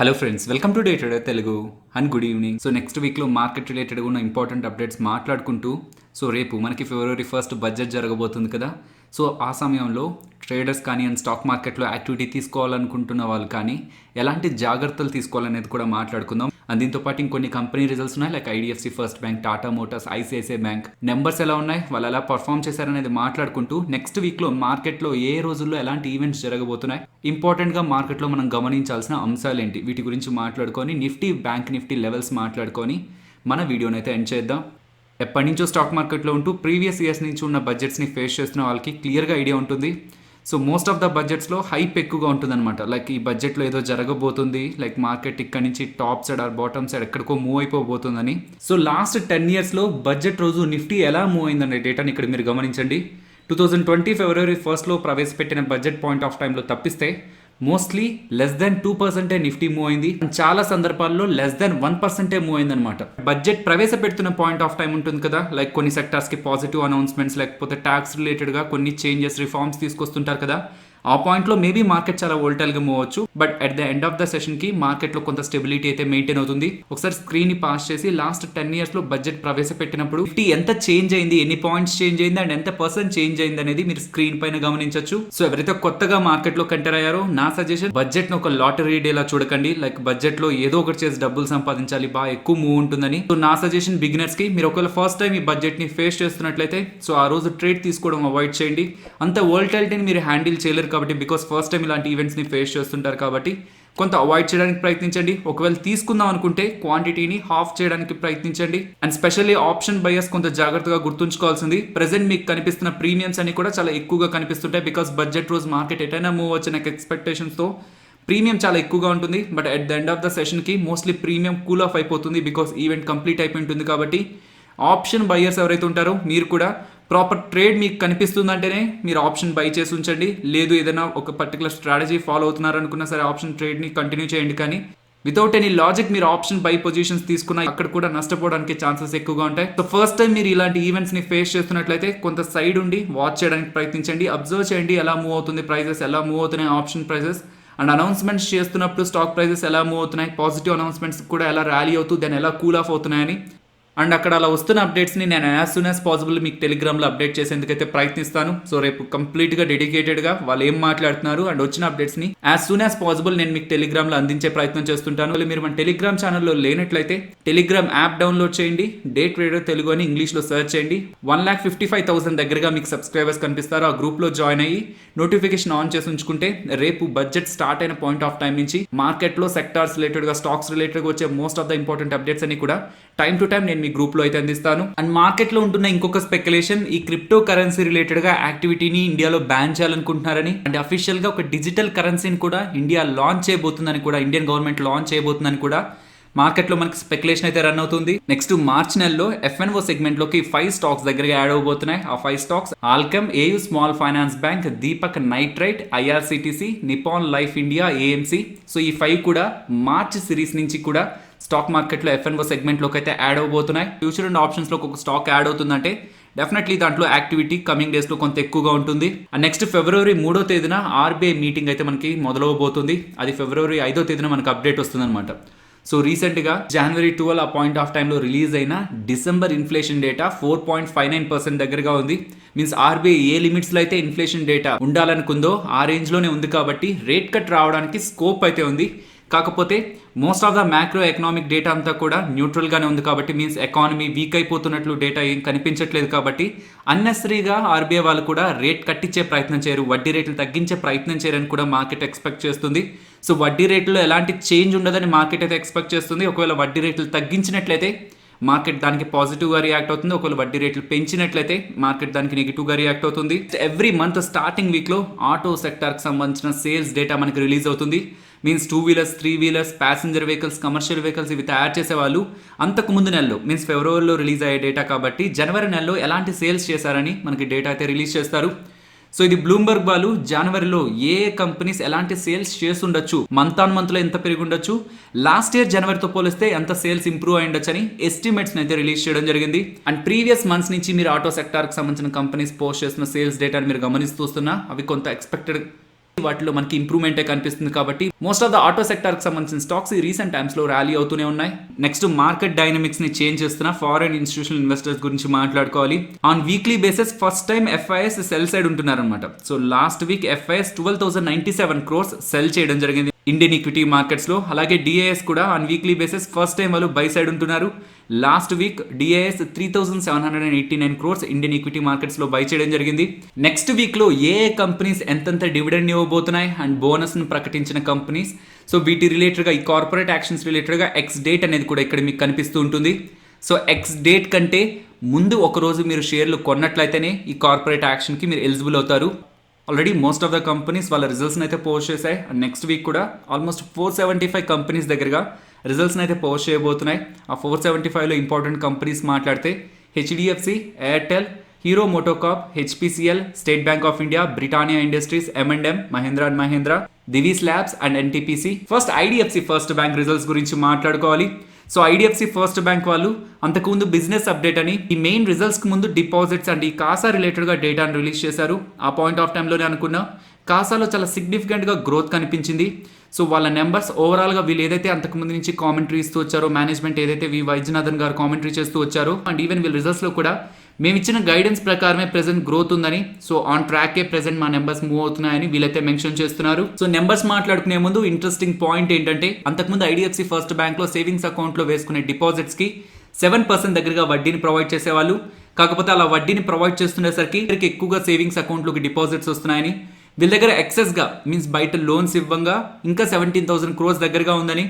Hello friends, welcome to day trader Telugu and good evening. So next వీక్లో market రిలేటెడ్గా ఉన్న important updates మాట్లాడుకుంటూ, so రేపు మనకి ఫిబ్రవరి 1 బడ్జెట్ జరగబోతుంది కదా. సో ఆ సమయంలో ట్రేడర్స్ కానీ అండ్ స్టాక్ మార్కెట్లో యాక్టివిటీ తీసుకోవాలనుకుంటున్న వాళ్ళు కానీ ఎలాంటి జాగ్రత్తలు తీసుకోవాలనేది కూడా మాట్లాడుకుందాం. అండ్ దీంతో పాటు ఇంకొన్ని కంపెనీ రిజల్ట్స్ ఉన్నాయి, like IDFC first bank, Tata Motors, ICICI bank numbers ఎలా ఉన్నాయి, వాళ్ళు ఎలా పర్ఫామ్ చేశారనేది మాట్లాడుకుంటూ నెక్స్ట్ వీక్లో మార్కెట్లో ఏ రోజుల్లో ఎలాంటి ఈవెంట్స్ జరగబోతున్నాయి, ఇంపార్టెంట్గా మార్కెట్లో మనం గమనించాల్సిన అంశాలు ఏంటి, వీటి గురించి మాట్లాడుకొని నిఫ్టీ, బ్యాంక్ నిఫ్టీ లెవెల్స్ మాట్లాడుకొని మన వీడియోని అయితే ఎండ్ చేద్దాం. ఎప్పటి నుంచో స్టాక్ మార్కెట్లో ఉంటూ ప్రీవియస్ ఇయర్స్ నుంచి ఉన్న బడ్జెట్స్ని ఫేస్ చేస్తున్న వాళ్ళకి క్లియర్గా ఐడియా ఉంటుంది. సో మోస్ట్ ఆఫ్ ద బడ్జెట్స్లో హైప్ ఎక్కువగా ఉంటుందన్నమాట. లైక్ ఈ బడ్జెట్లో ఏదో జరగబోతుంది, లైక్ మార్కెట్ ఇక్కడ నుంచి top side or bottom side ఎక్కడికో మూవ్ అయిపోబోతుందని. సో లాస్ట్ 10 yearsలో బడ్జెట్ రోజు నిఫ్టీ ఎలా మూవ్ అయిందనే డేటాని ఇక్కడ మీరు గమనించండి. 2020 ఫిబ్రవరి 1 ప్రవేశపెట్టిన బడ్జెట్ పాయింట్ ఆఫ్ టైంలో తప్పిస్తే mostly less than 2% Nifty move అయింది. చాలా సందర్భాల్లో లెస్ దెన్ 1% మూవ్ అయింది అనమాట. బడ్జెట్ ప్రవేశపెడుతున్న పాయింట్ ఆఫ్ టైం ఉంటుంది కదా, లైక్ కొన్ని సెక్టార్స్కి పాజిటివ్ అనౌన్స్మెంట్స్ లేకపోతే ట్యాక్స్ రిలేటెడ్గా కొన్ని చేంజెస్, రిఫార్మ్స్ తీసుకొస్తుంటారు కదా. ఆ పాయింట్లో మేబీ మార్కెట్ చాలా వోల్టైల్గా మూవ్ అవచ్చు. But at the end of the సెషన్కి మార్కెట్లో కొంత స్టెబిలిటీ అయితే మెయింటైన్ అవుతుంది. ఒకసారి స్క్రీన్ని పాస్ చేసి లాస్ట్ 10 yearsలో బడ్జెట్ ప్రవేశపెట్టినప్పుడు నిఫ్టీ ఎంత చేంజ్ అయింది, ఎన్ని పాయింట్స్ చేంజ్ అయింది అండ్ ఎంత పర్సెంట్ చేంజ్ అయింది అనేది మీరు స్క్రీన్ పైన గమనించవచ్చు. సో ఎవరైతే కొత్తగా మార్కెట్లో ఎంటర్ అయ్యారో నా సజెషన్, బడ్జెట్ను ఒక లాటరీ డేలా చూడకండి. లైక్ బడ్జెట్లో ఏదో ఒకటి చేసి డబ్బులు సంపాదించాలి, బాగా ఎక్కువ మూవ్ ఉంటుందని. సో నా సజెషన్ బిగినర్స్కి, మీరు ఒకవేళ ఫస్ట్ టైం ఈ బడ్జెట్ని ఫేస్ చేస్తున్నట్లయితే సో ఆ రోజు ట్రేడ్ తీసుకోవడం అవాయిడ్ చేయండి. అంత వోల్టాలిటీని మీరు హ్యాండిల్ చేయలేరు కాబట్టి, బికాస్ ఫస్ట్ టైం ఇలాంటి ఈవెంట్స్ని ఫేస్ చేస్తుంటారు కాబట్టి కొంత అవాయిడ్ చేయడానికి ప్రయత్నించండి. ఒకవేళ తీసుకుందాం అనుకుంటే క్వాంటిటీని హాఫ్ చేయడానికి ప్రయత్నించండి. అండ్ స్పెషల్లీ ఆప్షన్ బయర్స్ కొంత జాగ్రత్తగా గుర్తుంచుకోవాల్సింది, ప్రెసెంట్ మీకు కనిపిస్తున్న ప్రీమియమ్స్ అన్ని కూడా చాలా ఎక్కువగా కనిపిస్తుంటాయి. బికాస్ బడ్జెట్ రోజు మార్కెట్ ఎటైనా మూవ్ వచ్చిన ఎక్స్పెక్టేషన్స్తో ప్రీమియం చాలా ఎక్కువగా ఉంటుంది. But at the end of the సెషన్కి మోస్ట్లీ ప్రీమియం కూల్ ఆఫ్ అయిపోతుంది, బికాస్ ఈవెంట్ కంప్లీట్ అయిపోయి ఉంటుంది. కాబట్టి ఆప్షన్ బయర్స్ ఎవరైతే ఉంటారో మీరు కూడా ప్రాపర్ ట్రేడ్ మీకు కనిపిస్తుందంటేనే మీరు ఆప్షన్ బై చేసి ఉంచండి. లేదు ఏదైనా ఒక పర్టికులర్ స్ట్రాటజీ ఫాలో అవుతున్నారు అనుకున్నా సరే ఆప్షన్ ట్రేడ్ని కంటిన్యూ చేయండి. కానీ వితౌట్ ఎనీ లాజిక్ మీరు ఆప్షన్ బై పొజిషన్స్ తీసుకున్నా అక్కడ కూడా నష్టపోవడానికి ఛాన్సెస్ ఎక్కువగా ఉంటాయి. సో ఫస్ట్ టైం మీరు ఇలాంటి ఈవెంట్స్ని ఫేస్ చేస్తున్నట్లయితే కొంత సైడ్ ఉండి వాచ్ చేయడానికి ప్రయత్నించండి. అబ్జర్వ్ చేయండి ఎలా మూవ్ అవుతుంది ప్రైజెస్, ఎలా మూవ్ అవుతున్నాయి ఆప్షన్ ప్రైజెస్, అండ్ అనౌన్స్మెంట్స్ చేస్తున్నప్పుడు స్టాక్ ప్రైజెస్ ఎలా మూవ్ అవుతున్నాయి, పాజిటివ్ అనౌన్స్మెంట్స్ కూడా ఎలా ర్యాలీ అవుతూ దాన్ని ఎలా కూల్ ఆఫ్ అవుతున్నాయని. అండ్ అక్కడ అలా వస్తున్న అప్డేట్స్ని నేను యాజ్ సూన్ యాజ్ పాసిబుల్ మీకు టెలిగ్రామ్లో అప్డేట్ చేసేందుకైతే ప్రయత్నిస్తాను. సో రేపు కంప్లీట్గా డెడికేటెడ్గా వాళ్ళు ఏం మాట్లాడుతున్నారు అండ్ వచ్చిన అప్డేట్స్ని యాజ్ సూన్ యాజ్ పాసిబుల్ నేను మీకు టెలిగ్రామ్లో అందించే ప్రయత్నం చేస్తుంటాను. మీరు మన టెలిగ్రామ్ ఛానల్లో లేనట్లయితే టెలిగ్రామ్ యాప్ డౌన్లోడ్ చేయండి, డే ట్రేడర్ తెలుగు అని ఇంగ్లీష్లో సెర్చ్ చేయండి. 1,55,000 దగ్గరగా మీకు సబ్స్క్రైబర్స్ కనిపిస్తారు. ఆ గ్రూప్లో జాయిన్ అయ్యి నోటిఫికేషన్ ఆన్ చేసి ఉంచుకుంటే రేపు బడ్జెట్ స్టార్ట్ అయిన పాయింట్ ఆఫ్ టైం నుంచి మార్కెట్లో సెక్టార్స్ రిలేటెడ్గా, స్టాక్స్ రిలేటెడ్గా వచ్చే most of the important updates అని కూడా టైం టు టైం నేను మీ గ్రూప్లో అయితే అందిస్తాను. అండ్ మార్కెట్లో ఉంటున్న ఇంకొక స్పెక్యులేషన్, ఈ క్రిప్టో కరెన్సీ రిలేటెడ్గా యాక్టివిటీని ఇండియాలో బ్యాన్ చేయాలనుకుంటున్నారని అండ్ అఫీషియల్గా ఒక డిజిటల్ కరెన్సీని కూడా ఇండియా లాంచ్ చేయబోతుందని కూడా, ఇండియన్ గవర్నమెంట్ లాంచ్ చేయబోతుందని కూడా మార్కెట్లో మనకి స్పెక్యులేషన్ అయితే రన్ అవుతుంది. నెక్స్ట్ మార్చ్ నెలలో FNO సెగ్మెంట్లోకి 5 స్టాక్స్ దగ్గరగా యాడ్ అవబోతున్నాయి. ఆ 5 stocks Alkem, AU small finance bank, Deepak nitrite, IRCTC, Nippon life India, AMC. So ఈ 5 కూడా మార్చ్ సిరీస్ నుంచి కూడా స్టాక్ మార్కెట్లో FNO సెగ్మెంట్లోకి అయితే యాడ్ అవబోతున్నాయి. ఫ్యూచర్ అండ్ ఆప్షన్స్లో ఒక స్టాక్ యాడ్ అవుతుందంటే డెఫినెట్లీ దాంట్లో యాక్టివిటీ కమింగ్ డేస్లో కొంత ఎక్కువగా ఉంటుంది. అండ్ నెక్స్ట్ ఫిబ్రవరి 3వ తేదీన RBI మీటింగ్ అయితే మనకి మొదలవబోతుంది. అది ఫిబ్రవరి 5వ తేదీన మనకు అప్డేట్ వస్తుంది అనమాట. సో రీసెంట్గా జనవరి 12 ఆ పాయింట్ ఆఫ్ టైంలో రిలీజ్ అయిన డిసెంబర్ ఇన్ఫ్లేషన్ డేటా 4.59% దగ్గరగా ఉంది. మీన్స్ RBI ఏ లిమిట్స్లో అయితే ఇన్ఫ్లేషన్ డేటా ఉండాలనుకుందో ఆ రేంజ్లోనే ఉంది. కాబట్టి రేట్ కట్ రావడానికి స్కోప్ అయితే ఉంది. కాకపోతే most of the macro economic data అంతా కూడా న్యూట్రల్గానే ఉంది. కాబట్టి మీన్స్ ఎకానమీ వీక్ అయిపోతున్నట్లు డేటా ఏం కనిపించట్లేదు. కాబట్టి అన్నెసరీగా RBI వాళ్ళు కూడా రేట్ కట్టించే ప్రయత్నం చేయరు, వడ్డీ రేట్లు తగ్గించే ప్రయత్నం చేయరని కూడా మార్కెట్ ఎక్స్పెక్ట్ చేస్తుంది. సో వడ్డీ రేట్లో ఎలాంటి చేంజ్ ఉండదని మార్కెట్ అయితే ఎక్స్పెక్ట్ చేస్తుంది. ఒకవేళ వడ్డీ రేట్లు తగ్గించినట్లయితే మార్కెట్ దానికి పాజిటివ్గా రియాక్ట్ అవుతుంది. ఒకవేళ వడ్డీ రేట్లు పెంచినట్లయితే మార్కెట్ దానికి నెగిటివ్గా రియాక్ట్ అవుతుంది. ఎవ్రీ మంత్ స్టార్టింగ్ వీక్లో ఆటో సెక్టార్కి సంబంధించిన సేల్స్ డేటా మనకి రిలీజ్ అవుతుంది. Means 2 wheelers, 3 wheelers, passenger vehicles, commercial vehicles ఇవి తయారు చేసేవాళ్ళు అంతకు ముందు నెలలో మీన్స్ ఫిబ్రవరిలో రిలీజ్ అయ్యే డేటా కాబట్టి జనవరి నెలలో ఎలాంటి సేల్స్ చేశారని మనకి డేటా అయితే రిలీజ్ చేస్తారు. సో ఇది బ్లూంబర్గ్ వాళ్ళు జనవరిలో ఏ కంపెనీస్ ఎలాంటి సేల్స్ చేస్తుండొచ్చు, మంత్ ఆన్ మంత్లో ఎంత పెరిగి ఉండొచ్చు, లాస్ట్ ఇయర్ జనవరితో పోలిస్తే ఎంత సేల్స్ ఇంప్రూవ్ అయి ఉండొచ్చు అని ఎస్టిమేట్స్ని అయితే రిలీజ్ చేయడం జరిగింది. అండ్ ప్రీవియస్ మంత్స్ నుంచి మీరు ఆటో సెక్టార్కి సంబంధించిన కంపెనీస్ పోస్ట్ చేస్తున్న సేల్స్ డేటాని మీరు గమనిస్తూస్తున్నా అవి కొంత ఎక్స్పెక్టెడ్ వాటిలో మనకి ఇంప్రూవ్మెంటే కనిపిస్తుంది కాబట్టి most of the auto sector కి సంబంధించిన స్టాక్స్ ఈ రీసెంట్ టైమ్స్ లో ర్యాలీ అవుతూనే ఉన్నాయి. నెక్స్ట్ మార్కెట్ డైనమిక్స్ ని చేంజ్ చేస్తున్న ఫారెన్ ఇన్స్టిట్యూషనల్ ఇన్వెస్టర్స్ గురించి మాట్లాడుకోవాలి. On weekly basis first time FIS sell side ఉంటున్నారనమాట. So last week FIS 12,097 crores sell చేయడం జరిగింది ఇండియన్ ఈక్విటీ మార్కెట్స్ లో. అలాగే DIS కూడా on weekly basis first time వాళ్ళు బై సైడ్ ఉంటున్నారు. Last week DIS 3,789 crores Indian equity markets లో buy చేయడం జరిగింది. నెక్స్ట్ వీక్ లో ఏ కంపెనీస్ ఎంతెంత డివిడెండ్ ఇవ్వబోతున్నాయి అండ్ బోనస్ ను ప్రకటించిన కంపెనీస్, సో వీటి రిలేటెడ్ గా ఈ కార్పొరేట్ యాక్షన్స్ రిలేటెడ్ గా ఎక్స్ డేట్ అనేది కూడా ఇక్కడ మీకు కనిపిస్తూ ఉంటుంది. సో ఎక్స్ డేట్ కంటే ముందు ఒక రోజు మీరు షేర్లు కొన్నట్లయితేనే ఈ కార్పొరేట్ యాక్షన్ కి మీరు ఎలిజిబుల్ అవుతారు. Already most of the companies వాళ్ళ రిజల్ట్స్ని అయితే పోస్ట్ చేశాయి. అండ్ నెక్స్ట్ వీక్ కూడా ఆల్మోస్ట్ 475 కంపెనీస్ దగ్గరగా రిజల్ట్స్ని అయితే పోస్ట్ చేయబోతున్నాయి. ఆ 475లో ఇంపార్టెంట్ కంపెనీస్ మాట్లాడితే HDFC, Airtel, Hero MotoCorp, HPCL, State Bank of India, Britannia Industries, M&M, Mahindra and Mahindra, Divi's Labs and NTPC. First IDFC First Bank results గురించి మాట్లాడుకోవాలి. సో IDFC ఫస్ట్ బ్యాంక్ వాళ్ళు అంతకుముందు బిజినెస్ అప్డేట్ అని ఈ మెయిన్ రిజల్ట్స్కి ముందు డిపాజిట్స్ అండ్ ఈ కాసా రిలేటెడ్గా డేటాను రిలీజ్ చేశారు. ఆ పాయింట్ ఆఫ్ టైంలోనే అనుకున్నా కాసాలో చాలా సిగ్నిఫికెంట్గా గ్రోత్ కనిపించింది. సో వాళ్ళ నెంబర్స్ ఓవరాల్గా వీళ్ళు ఏదైతే అంతకుముందు నుంచి కామెంటరీ ఇస్తూ వచ్చారో, మేనేజ్మెంట్ ఏదైతే వైద్యనాథన్ గారు కామెంటరీ చేస్తూ వచ్చారో, అండ్ ఈవెన్ వీళ్ళ రిజల్ట్స్లో కూడా మేము ఇచ్చిన గైడెన్స్ ప్రకారమే ప్రెసెంట్ గ్రోత్ ఉందని, సో ఆన్ ట్రాకే ప్రెసెంట్ మా నెంబర్స్ మూవ్ అవుతున్నాయని వీళ్ళైతే మెన్షన్ చేస్తున్నారు. సో నెంబర్స్ మాట్లాడుకునే ముందు ఇంట్రెస్టింగ్ పాయింట్ ఏంటంటే అంతకుముందు IDFC ఫస్ట్ బ్యాంక్లో సేవింగ్స్ అకౌంట్లో వేసుకునే డిపాజిట్స్కి 7% దగ్గరగా వడ్డీని ప్రొవైడ్ చేసేవాళ్ళు. కాకపోతే అలా వడ్డీని ప్రొవైడ్ చేస్తుండేసరికి ఎక్కువగా సేవింగ్స్ అకౌంట్లోకి డిపాజిట్స్ వస్తున్నాయని, వీళ్ళ దగ్గర ఎక్సెస్గా మీన్స్ బయట లోన్స్ ఇవ్వంగా ఇంకా 17,000 crores దగ్గరగా ఉందని,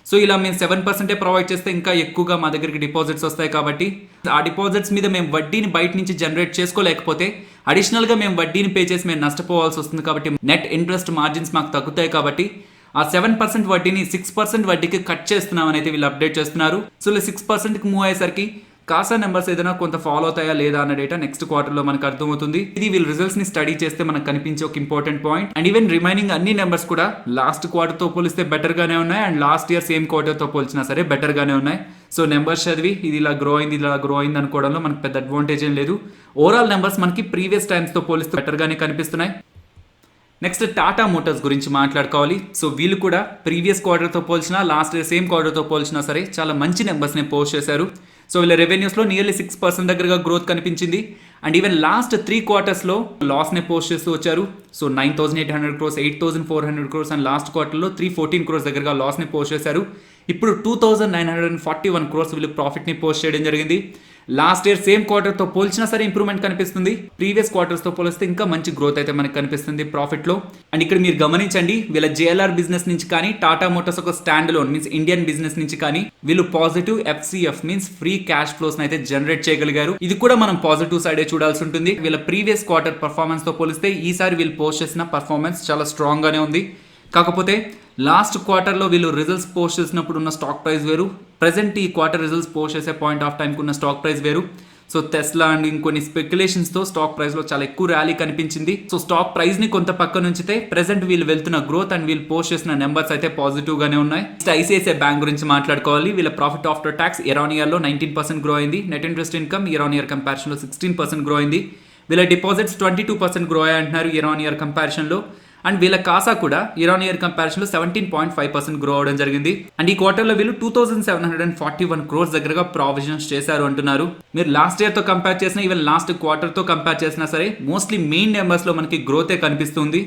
సో ఇలా మేము 7% ప్రొవైడ్ చేస్తే ఇంకా ఎక్కువగా మా దగ్గరికి డిపాజిట్స్ వస్తాయి కాబట్టి ఆ డిపాజిట్స్ మీద మేము వడ్డీని బయట నుంచి జనరేట్ చేసుకోలేకపోతే అడిషనల్గా మేము వడ్డీని పే చేసి మేము నష్టపోవాల్సి వస్తుంది. కాబట్టి నెట్ ఇంట్రెస్ట్ మార్జిన్స్ మాకు తగ్గుతాయి కాబట్టి ఆ 7% వడ్డీని 6% వడ్డీకి కట్ చేస్తున్నామని అయితే వీళ్ళు అప్డేట్ చేస్తున్నారు. సో ఇలా 6%కి మూవ్ అయ్యేసరికి కాసా నెంబర్స్ ఏదైనా కొంత ఫాలో అవుతాయా లేదా అన్న డేటా నెక్స్ట్ క్వార్టర్లో మనకు అర్థమవుతుంది. ఇది వీళ్ళ రిజల్ట్స్ ని స్టడీ చేస్తే మనకు కనిపించే ఒక important point. And even remaining అన్ని నెంబర్స్ కూడా లాస్ట్ క్వార్టర్ తో పోలిస్తే బెటర్ గానే ఉన్నాయి. And last year same quarter తో పోల్చినా సరే బెటర్ గానే ఉన్నాయి. సో నెంబర్స్ చదివి ఇది ఇలా గ్రో అయింది అనుకోవడంలో మనకు పెద్ద అడ్వాంటేజ్ ఏం లేదు. ఓవరాల్ నెంబర్స్ మనకి ప్రీవియస్ టైమ్స్ తో పోలిస్తే బెటర్ గానే కనిపిస్తున్నాయి. నెక్స్ట్ టాటా మోటార్స్ గురించి మాట్లాడుకోవాలి. సో వీళ్ళు కూడా ప్రీవియస్ క్వార్టర్తో పోల్చినా లాస్ట్ ఇయర్ సేమ్ క్వార్టర్తో పోల్చినా సరే చాలా మంచి నెంబర్స్ని పోస్ట్ చేశారు. సో వీళ్ళ రెవెన్యూస్లో నియర్లీ 6% దగ్గరగా గ్రోత్ కనిపించింది. అండ్ ఈవెన్ లాస్ట్ 3 quarters లాస్ని పోస్ట్ చేస్తూ వచ్చారు. So 9,800 crores, 8,400 crores and last క్వార్టర్లో 314 crores దగ్గరగా లాస్ని పోస్ట్ చేశారు. ఇప్పుడు 2,941 crores వీళ్ళు ప్రాఫిట్ని పోస్ట్ చేయడం జరిగింది. లాస్ట్ ఇయర్ సేమ్ క్వార్టర్తో పోల్చినా సరే ఇంప్రూవ్మెంట్ కనిపిస్తుంది. ప్రీవియస్ క్వార్టర్స్తో పోలిస్తే ఇంకా మంచి గ్రోత్ అయితే మనకు కనిపిస్తుంది ప్రాఫిట్లో. అండ్ ఇక్కడ మీరు గమనించండి, వీళ్ళ JLR బిజినెస్ నుంచి కానీ టాటా మోటార్స్ ఒక stand loan means Indian business నుంచి కానీ వీళ్ళు positive FCF means free cash flows అయితే జనరేట్ చేయగలిగారు. ఇది కూడా మనం పాజిటివ్ సైడే చూడాల్సి ఉంటుంది. వీళ్ళ ప్రీవియస్ క్వార్టర్ పర్ఫార్మెన్స్ తో పోలిస్తే ఈసారి వీళ్ళు పోస్ట్ చేసిన పర్ఫార్మెన్స్ చాలా స్ట్రాంగ్ గానే ఉంది. కాకపోతే లాస్ట్ క్వార్టర్లో వీళ్ళు రిజల్ట్స్ పోస్ట్ చేసినప్పుడు ఉన్న స్టాక్ ప్రైస్ వేరు, ప్రెసెంట్ ఈ క్వార్టర్ రిజల్ట్స్ పోస్ట్ చేసే పాయింట్ ఆఫ్ టైంకి ఉన్న స్టాక్ ప్రైస్ వేరు. సో టెస్లా అండ్ ఇంకొన్ని స్పెక్యులేషన్స్తో స్టాక్ ప్రైస్లో చాలా ఎక్కువ ర్యాలీ కనిపించింది. సో స్టాక్ ప్రైస్ని కొంత పక్క నుంచితే ప్రెసెంట్ వీళ్ళు వెళ్తున్న గ్రోత్ అండ్ వీళ్ళు పోస్ట్ చేసిన నెంబర్స్ అయితే పాజిటివ్గానే ఉన్నాయి. ICICI బ్యాంక్ గురించి మాట్లాడుకోవాలి. వీళ్ళ profit after tax year on ఇయర్లో 19% గ్రో అయింది. Net interest income year on year కంపారిజన్లో 16% గ్రో అయింది. వీళ్ళ డిపాజిట్స్ 22% గ్రో అయ్యాయి అంటున్నారు ఇయర్ ఆన్ ఇయర్ కంపారిజన్లో. అండ్ వీళ్ళ కాసా కూడా ఇయర్ ఆన్ ఇయర్ కంపారిజన్లో 17.5% గ్రో అవడం జరిగింది. అండ్ ఈ క్వార్టర్లో వీళ్ళు 2,741 crores దగ్గరగా ప్రావిజన్స్ చేశారు అంటున్నారు. మీరు లాస్ట్ ఇయర్తో కంపేర్ చేసినా ఈవెన్ లాస్ట్ క్వార్టర్తో కంపేర్ చేసినా సరే మోస్ట్లీ మెయిన్ నెంబర్స్లో మనకి గ్రోతే కనిపిస్తుంది.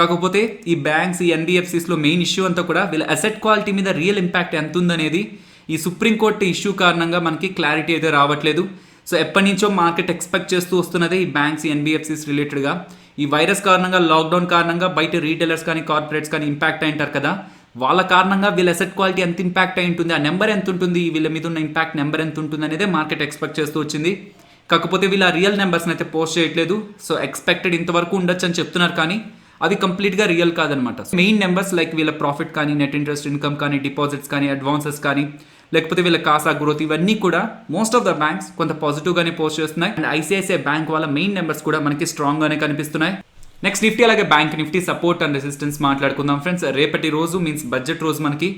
కాకపోతే ఈ బ్యాంక్స్ ఈ NBFCస్లో మెయిన్ ఇష్యూ అంతా కూడా వీళ్ళ అసెట్ క్వాలిటీ మీద రియల్ ఇంపాక్ట్ ఎంత ఉందనేది ఈ సుప్రీంకోర్టు ఇష్యూ కారణంగా మనకి క్లారిటీ అయితే రావట్లేదు. సో ఎప్పటి నుంచో మార్కెట్ ఎక్స్పెక్ట్ చేస్తూ వస్తున్నదే ఈ బ్యాంక్స్ ఈ NBFCs రిలేటెడ్గా ఈ వైరస్ కారణంగా లాక్డౌన్ కారణంగా బయట రీటైలర్స్ కానీ కార్పొరేట్స్ కానీ ఇంపాక్ట్ అయింటారు కదా, వాళ్ళ కారణంగా వీళ్ళ అసెట్ క్వాలిటీ ఎంత ఇంపాక్ట్ అయి ఉంటుంది, ఆ నెంబర్ ఎంత ఉంటుంది, వీళ్ళ మీద ఉన్న ఇంపాక్ట్ నెంబర్ ఎంత ఉంటుంది అనేది మార్కెట్ ఎక్స్పెక్ట్ చేస్తూ వచ్చింది. కాకపోతే వీళ్ళ రియల్ నెంబర్స్ని అయితే పోస్ట్ చేయట్లేదు. సో ఎక్స్పెక్టెడ్ ఇంతవరకు ఉండొచ్చు అని చెప్తున్నారు కానీ అది కంప్లీట్గా రియల్ కాదనమాట. మెయిన్ నెంబర్స్ లైక్ వీళ్ళ ప్రాఫిట్ కానీ నెట్ ఇంట్రెస్ట్ ఇన్కమ్ కానీ డిపాజిట్స్ కానీ అడ్వాన్సెస్ కానీ లేకపోతే వీళ్ళ కాసా గ్రోత్ ఇవన్నీ కూడా మోస్ట్ ఆఫ్ ద బ్యాంక్స్ కొంత పాజిటివ్గానే పోస్ట్ చేస్తున్నాయి. అండ్ ICICI బ్యాంక్ వాళ్ళ మెయిన్ నెంబర్స్ కూడా మనకి స్ట్రాంగ్గానే కనిపిస్తున్నాయి. నెక్స్ట్ నిఫ్టీ అలాగే bank Nifty support and resistance మాట్లాడుకుందాం ఫ్రెండ్స్. రేపటి రోజు మీన్స్ బడ్జెట్ రోజు మనకి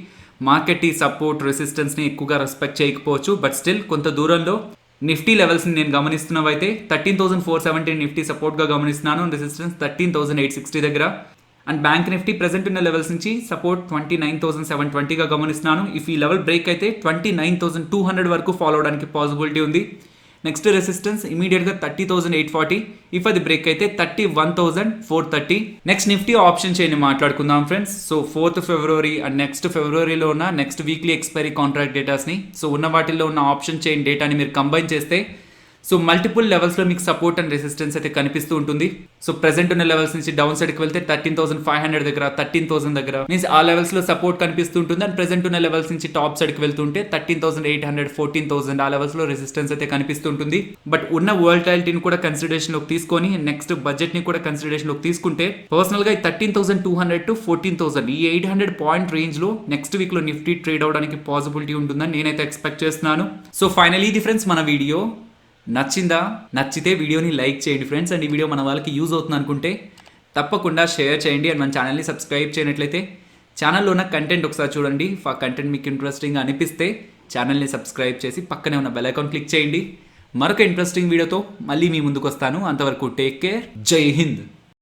మార్కెట్ ఈ సపోర్ట్ రెసిస్టెన్స్ని ఎక్కువగా రెస్పెక్ట్ చేయకపోవచ్చు. బట్ స్టిల్ కొంత దూరంలో నిఫ్టీ లెవెల్స్ని నేను గమనిస్తున్నవైతే 13,470 నిఫ్టీ సపోర్ట్గా గమనిస్తున్నాను. రెసిస్టెన్స్ 13,860 దగ్గర. అండ్ బ్యాంక్ నిఫ్టీ ప్రెసెంట్ ఉన్న లెవెల్స్ నుంచి సపోర్ట్ 29,720గా గమనిస్తున్నాను. ఇఫ్ ఈ లెవెల్ బ్రేక్ అయితే 29,200 వరకు ఫాలో అవడానికి పాసిబిలిటీ ఉంది. నెక్స్ట్ రెసిస్టెన్స్ ఇమీడియట్గా 30,840. ఇఫ్ అది బ్రేక్ అయితే 31,430. నెక్స్ట్ నిఫ్టీ ఆప్షన్ చైన్ మాట్లాడుకుందాం friends. So 4th February and next ఫిబ్రవరిలో ఉన్న నెక్స్ట్ వీక్లీ ఎక్స్పైరీ కాంట్రాక్ట్ డేటాస్ని, సో ఉన్న వాటిల్లో ఉన్న ఆప్షన్ చైన్ డేటాని మీరు కంబైన్ చేస్తే సో మల్టిపుల్ లెవెల్స్లో మీకు సపోర్ట్ అండ్ రెసిస్టెన్స్ అయితే కనిపిస్తూ ఉంటుంది. సో ప్రెసెంట్ ఉన్న లెవెల్స్ నుంచి డౌన్ సైడ్కి వెళ్తే 13,500 దగ్గర, 13,000 దగ్గర మీన్స్ ఆ లెవెల్స్లో సపోర్ట్ కనిపిస్తూ ఉంటుంది. అండ్ ప్రెసెంట్ ఉన్న లెవెల్స్ నుంచి టాప్ సైడ్కి వెళ్తుంటే 13,800, 14,000 ఆ లెవెల్స్లో రెసిస్టెన్స్ అయితే కనిపిస్తుంటుంది. బట్ ఉన్న వోల్టాలిటీని కూడా కన్సిడరేషన్లోకి తీసుకొని నెక్స్ట్ బడ్జెట్ని కూడా కన్సిడరేషన్లోకి తీసుకుంటే పర్సనల్గా 13,200 to 14,000 ఈ 800 పాయింట్ రేంజ్లో నెక్స్ట్ వీక్లో నిఫ్టీ ట్రేడ్ అవడానికి పాసిబిలిటీ ఉంటుందని నేనైతే ఎక్స్పెక్ట్ చేస్తున్నాను. సో ఫైనలీ ఇది ఫ్రెండ్స్ మన వీడియో నచ్చిందా? నచ్చితే వీడియోని లైక్ చేయండి ఫ్రెండ్స్. అండ్ ఈ వీడియో మన వాళ్ళకి యూజ్ అవుతుంది అనుకుంటే తప్పకుండా షేర్ చేయండి. అండ్ మన ఛానల్ని సబ్స్క్రైబ్ చేయనట్లయితే ఛానల్లో ఉన్న కంటెంట్ ఒకసారి చూడండి. ఆ కంటెంట్ మీకు ఇంట్రెస్టింగ్గా అనిపిస్తే ఛానల్ని సబ్స్క్రైబ్ చేసి పక్కనే ఉన్న బెల్ ఐకాన్ క్లిక్ చేయండి. మరొక ఇంట్రెస్టింగ్ వీడియోతో మళ్ళీ మీ ముందుకు వస్తాను. అంతవరకు టేక్ కేర్. జై హింద్.